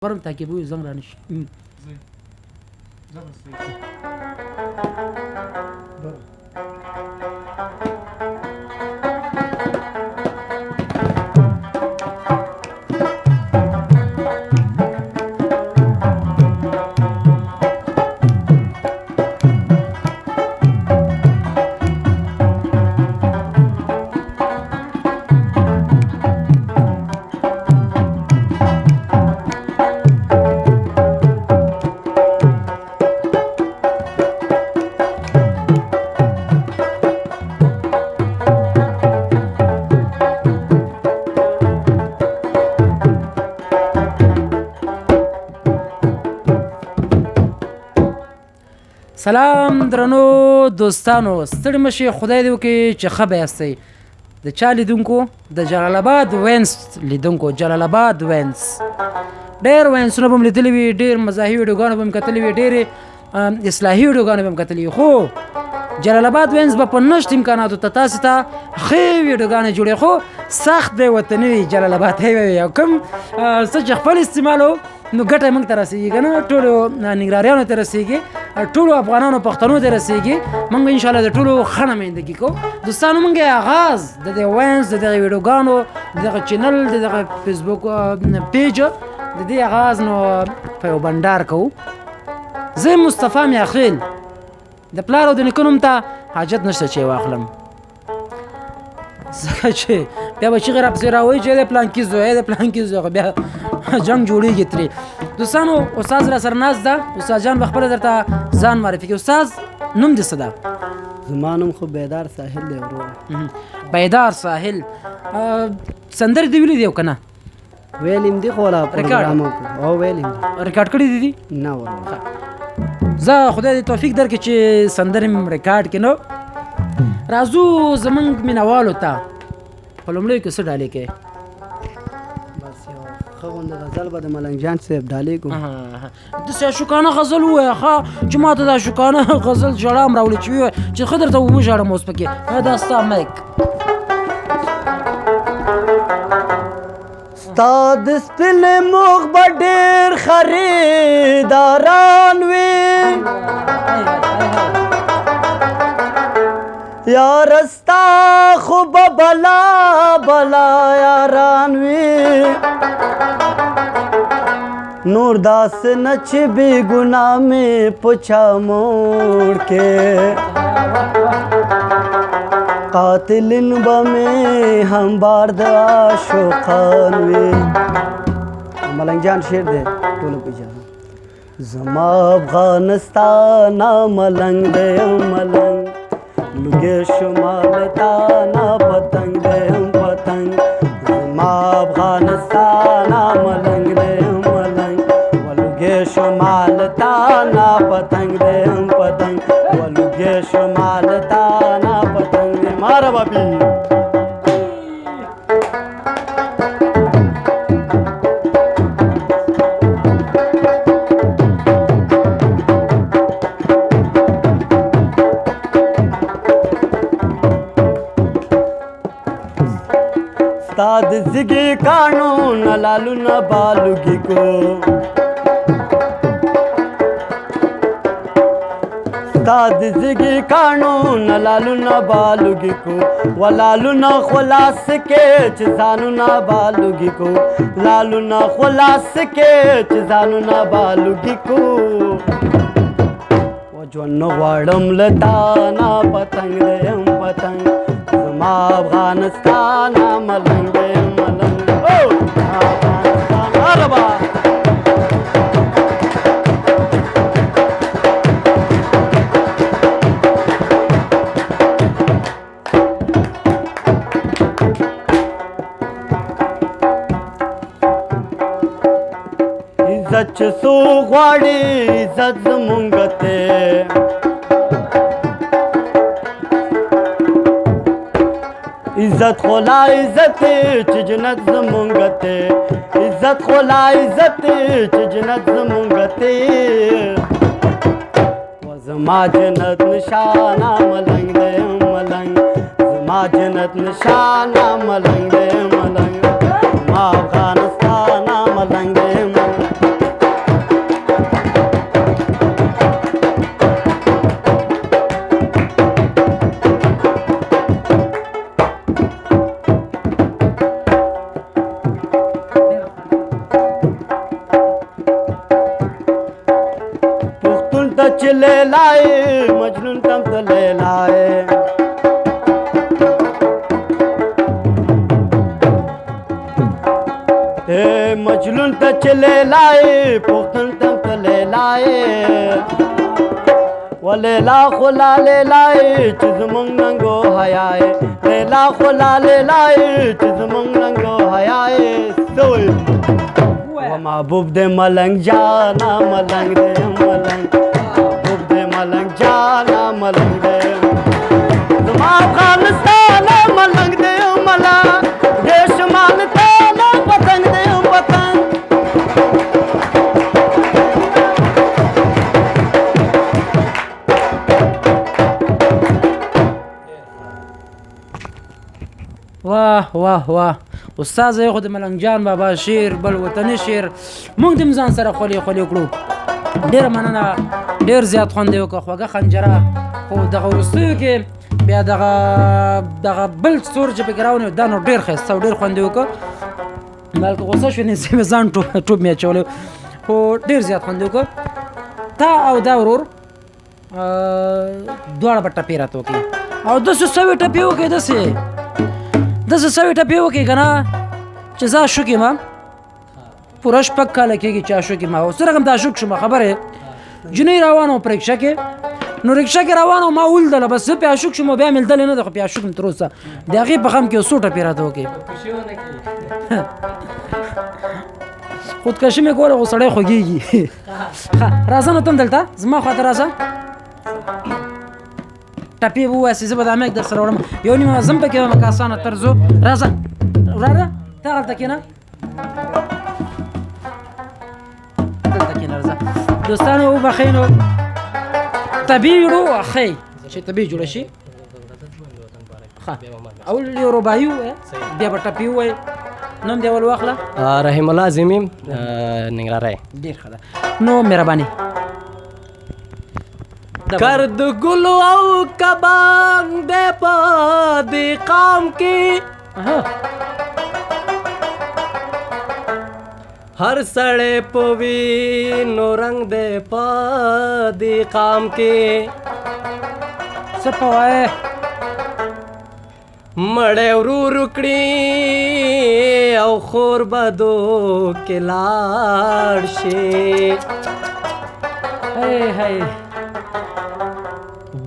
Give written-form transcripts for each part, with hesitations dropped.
خبرم تعقیبوي زنګ رانشي سلام درنو دوستانو، ستړي مشي، خدای دې وکړي چې ښه به یاستئ. د چا لیدونکو؟ د جلال آباد وینس لیدونکو. جلال آباد وینس ډېر وینسونه به م لیدلي وي، ډېر مزاحي ویډیوګانې به م کتلي وي، ډېرې اصلاحي ویډیوګانې به م کتلي وي، خو جلال آباد وینس به په نشت امکاناتو ته تاسې ته ښې ویډیوګانې جوړوي، خو سخت دی وطني وي جلال آباد وي او کوم څه چې خپل استعمالو نو ګټه موږ ته رسېږي که نه، ټولو ننګرهاریانو ته رسېږي، ټولو افغانانو پښتنو ته رسېږي. موږ انشاءالله د ټولو ښه نمایندګي کوو. دوستانو موږ آغاز د دې وینس د دغه ویډیوګانو د دغه چینل د دغه فیسبوک پیج د دې آغاز نو په یو بنډار کوو. زه مصطفی میاخیل د پلار او د نیکه نوم ته حاجت نشته چې واخلم، ځکه چې بیا به چغې راپسې راوایي چې د پلانکي زوی د پلانکي زوی، خو بیا جنګ جوړېږي ترې. دوستانو استاد را سره ناست ده، استاد جان به خپله درته ځان معرفي کړي. استاد نوم دې څه ده؟ زما نوم خو بیدار ساحل دی وروره. بیدار ساحل سندرې دې ویلي دي او که نه؟ ویلیم دي خو لا پروګرام وکړو او ویلیم دي. ریکارډ کړي دي دي؟ نه وروره. زه خدای دې توفیق درکړي چې سندرې مې ریکارډ کړي. نو راځو زمونږ مینهوالو ته په لومړیو کې څه ډالۍ کوې؟ بس یو ښه غونډه غزل به د ملنګ جان صاحب ډالۍ کوو. داسې عاشقانه غزل ووایه ښه چې ما ته د عاشقانه غزل ژړا م راولي چې ووایه چې ښه درته وژاړم اوس پکې. دا ستا میک. ستا د سپین مخ به ډېر خریداران وي، یاره ستا خو به بلا بلا یاران وي، نور داسې نه چې بې ګناه مې په چا موړ کې، قاتلین به مې همبار د عاشقان وي. ملنګ جان شعر دی ټولو پېژنو. زما افغانستانه ملنګ دی ملنګ، لوګې شمال ته نه پتنګ دی پتنګ، زما افغانستانه ملنګ دی ملنګ، ولوګې شمال ته نه پتنګ دی پتنګ، ولوګې شمال ته نه پتنګ دی. ماره بابي ستا د زګې کاڼو نه لالو نه بالوګي کو، ستا د زګې کاڼو نه لالو نه بالوګي کو، ولالو نه خلاص کې چې ځانو نه بالوګي کو، لالو نه خلاص کې چې ځانو نه بالوګي کو، و ژوند غواړم له تا نه پتنګ دیم پتنګ، زما افغانستان ملنګ دی ملنګ، افغانستان عربا. عزت چې څوک غواړي عزت زمونږ ته، عزت خلا عزت چې جنت زمونږ ته، عزت خلا عزت چې جنت زمونږ ته، و زما جنت نشانه ملنګ دی ملنګ، زما جنت نشانه ملنګ دی ملنګ، زما افغانستان ملنګ دی ملنګ. چې لیلای مجنون تم ته لیلای مجنون ته چې لیلای پختون تم ته لیلای و لیلا خو لا لیلای چې زمونږ ننګو حیای لیلا خو لا لیلای چې زمونږ ننګو حیای سوی و محبوب دې ملنګ جانا ملنګ دې ملنګ محبوب دې ملنګ جانا ملنګ دې زما افغانستان ملنګ دې ملنګ دې شمال ته نه پتنګ دې پتنګ واه واه واه استاد یو خو د ملنګ جان بابا شعر بل وطني شعر موږ د ځان سره خولي خولي کړو ډېر مننه ډېر زیات خوند یې وکړه خوږه خنجره خو دغه وروستیو کې بیا دغه بل سور چې پکې راونی دا نو ډېر ښایسته او ډېر خوند یې وکړه بلکې غوسه شوې نږدې مې ځان ټوپ مې اچولی خو ډېر زیات خوند یې وکړه تا او دا ورور دواړه به ټپې راته وکړي او داسې سوي ټپې وکړي داسې سوي ټپې وکړي که نه چې زه اشوک یم پوره شپږ کاله کېږي چې اشوک یم او څه رقم د اشوک شوم خبرې جنۍ روانه وه په رکشه کې نو رکشه کې روانه وه ما ولیدله بس زه پې اشوک شوم او بیا مې لیدلې نه ده خو پې اشوک یم تر اوسه د هغې په غم کې یو څو ټپې راته وکړي خودکشي مې کوله خو سړی خوږېږي راځه نو ته هم دلته زما خواته راځه ټپې به ووایسې زه به دا میک در سره وړم یو نیمه زم پکې وم که اسانه طرز و راځه وراره ته هلته کښېنه دلته کښېنه راځه دوستانو وبخئ نو طبیعي ښی چې طبیعي جوړه شي ښه اول یو رباعي ووایه بیا به ټپې ووایې نوم دې اول واخله رحیم الله عظیمیم ننګرهاری ډېر ښه ده نو مهرباني کرد گلو او کبان دے پا دی قام کی ہر سڑے پوی نو رنگ دے پا دی قام کی سپوائے مڑے ورو رکڑی او خور بدو کلاڑ شی ہے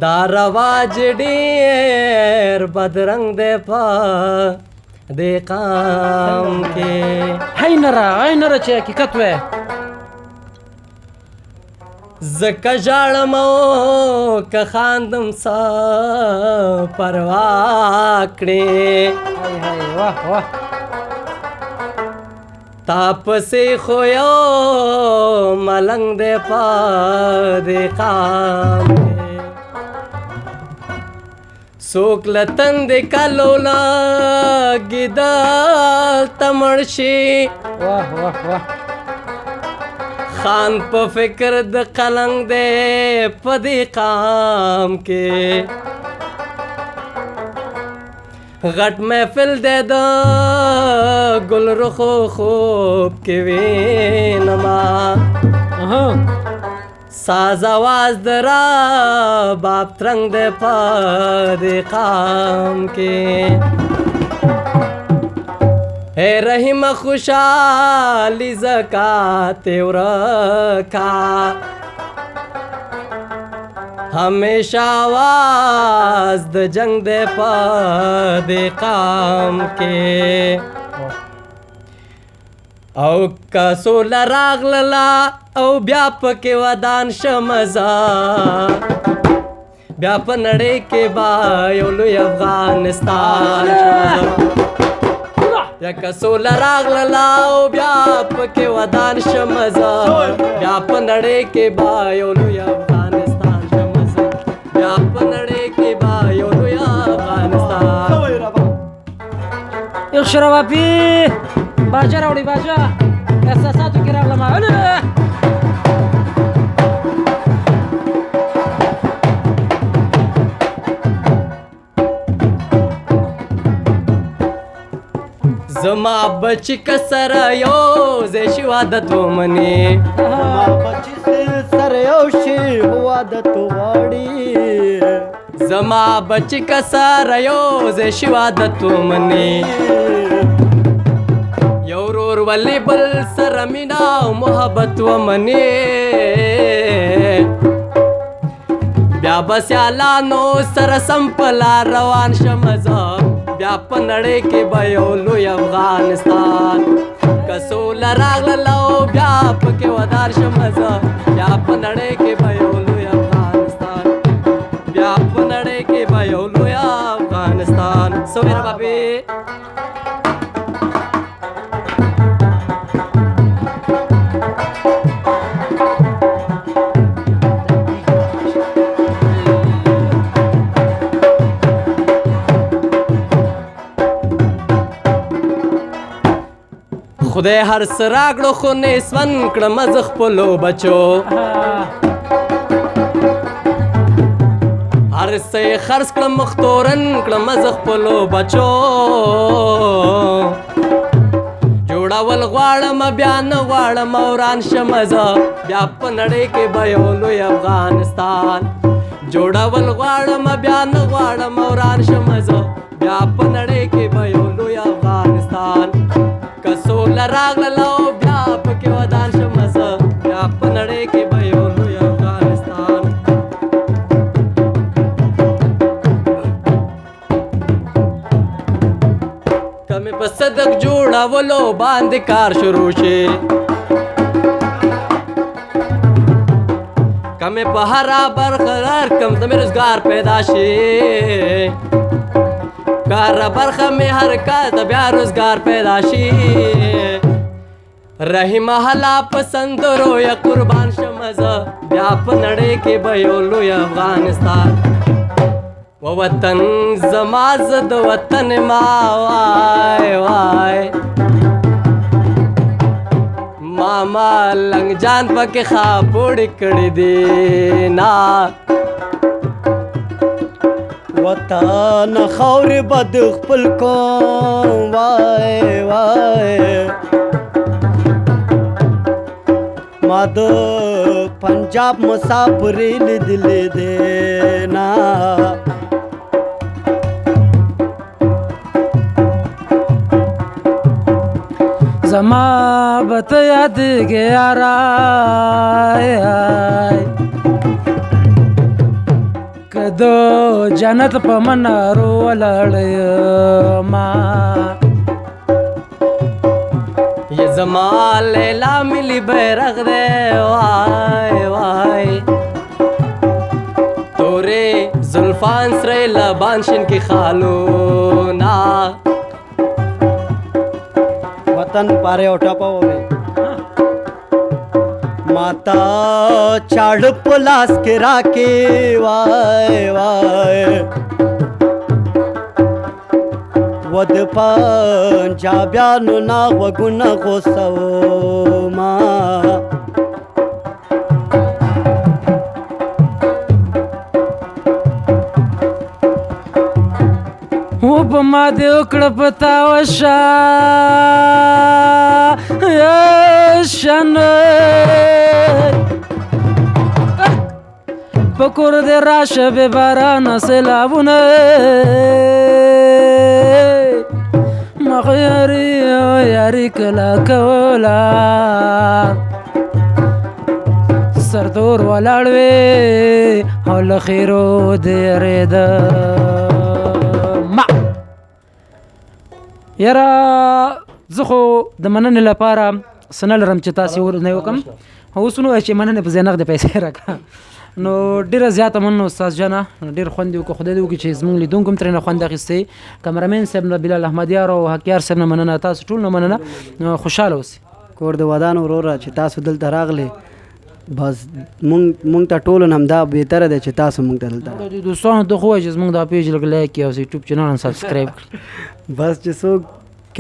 دا رواج ډیر بدرنګ دی په دې قام کې هی نره چې حقیقت وای زکه ژاړم او که خاندم سا پروا کړې هی واه واه تا پسې خو یو ملنګ دی په دې قام کې څوک له تندې کلو لګي دلته مړ شي واه واه واه خان په فکر د قلنګ دی په دې قام کې غټ محفل دی د ګل رخو خوب کې وینما ساز آواز درا باپ ترنگ دے پا دے قام کے اے رحیم خوشالی زکات ورکا ہمیشہ آواز د جنگ دے پا دے قام کے او کسو لراغللا او بیا پکې ودان شمزا بیا په نړۍ کې با یو لوی افغانستان یا کسو لراغللا او بیا پکې ودان شمزا بیا په نړۍ کې با یو لوی افغانستان شمزا بیا په نړۍ کې با یو لوی افغانستان یو شرابي باجا راوړي باجا احساساتو کې راغلم زه زما بچی که سره یو ځای شي عادت ومني ما بچی سره یو شي عادت غواړي زما بچی که سره یو ځای شي عادت ومني یو ورور ولې بل سره مینا او محبت ومني بیا به سیالانو سره سم په لار روان شم زه بیا په نړۍ کې به یو لوی افغانستان که سوله راغله او بیا پکې ودان شم زه بیا په نړۍ کې به یو لوی افغانستان بیا په نړۍ کې به یو لوی افغانستان سویره بابي خدای هر څه راکړو خو نسبن کړم زه خپلو بچو هر څه یې خرڅ کړم مختورن کړم زه خپلو بچو جوړول غواړم بیا نه غواړم وران شم زه بیا په نړۍ کې به یو لوی افغانستان جوړول غواړم بیا نه غواړم وران شم زه بیا په نړۍ کې به یو لوی افغانستان که سوله راغله او بیا پکې ودان شم زه بیا په نړۍ کې به یو لوی افغانستان که مې په صدق جوړولو باندې کار شروع شي که مې په هره برخه هرکم ته مې روزګار پیدا شي کار برخه می هر کار ته بیا روزګار پیدا شي رحیم حلا پسندرو یا قربان شم زه بیا په نړۍ کې به یو لوی افغانستان و وطن زما زه د وطن ما وای وای ماما لنګ جان پکې خاپوړې کړې دي نا وطن خاورې به د خپل کوم وای وای ما د پنجاب مسافرې لیدلې دی نه زما به ته یادېږې یاره که د جنت په منارو ولاړ یما یہ زما لیلا ملی بیرغ دے وای وای تورے زلفان سرے لبان شن کی خالو نا وطن پاره او ټاپه وې माता चाड़ पुलास के राके वाय वाय वद पंजाबियानु ना वगुना गोसो मा وبما دې وکړه پتا وشا شن پکور دې راشه به باران سیلابونه مغیری یاری کلا کولا سردور ولاړ وې او له خیرو دې رید ما یاره زه خو د مننې لپاره څه نه لرم چې تاسې ورنه وکړم اوس نو چې مننې په ځای نغدې پیسې راکړه نو ډېره زیاته مننه استاد جانه ډېر خوند دې وکړو خدای دې وکړي چې زموږ لیدونکو هم ترېنه خوند اخیستی کمرمین صاحب نه بلال احمدیار او حقیار صاحب نه مننه تاسو ټول نه مننه خوشحاله اوسئ کور د ودان وروره چې تاسو دلته راغلي بس مونږ ته ټولو نه همدا بهتره دی چې تاسو مونږ ته دلته دوستانو ته خو وایي چې زموږ دا پیج لږ لایک کړي او یوټیوب چینل هم سبسکرایب کړي بس چې څوک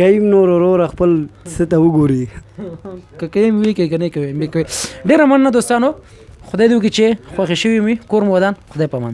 کیم نور وروره خپل څه ته وګوري که کیم وي که نه کوي ډېره مننه دوستانو خدای دې وکړي چې خوښې شوي مې کور مو ودان خدای پامان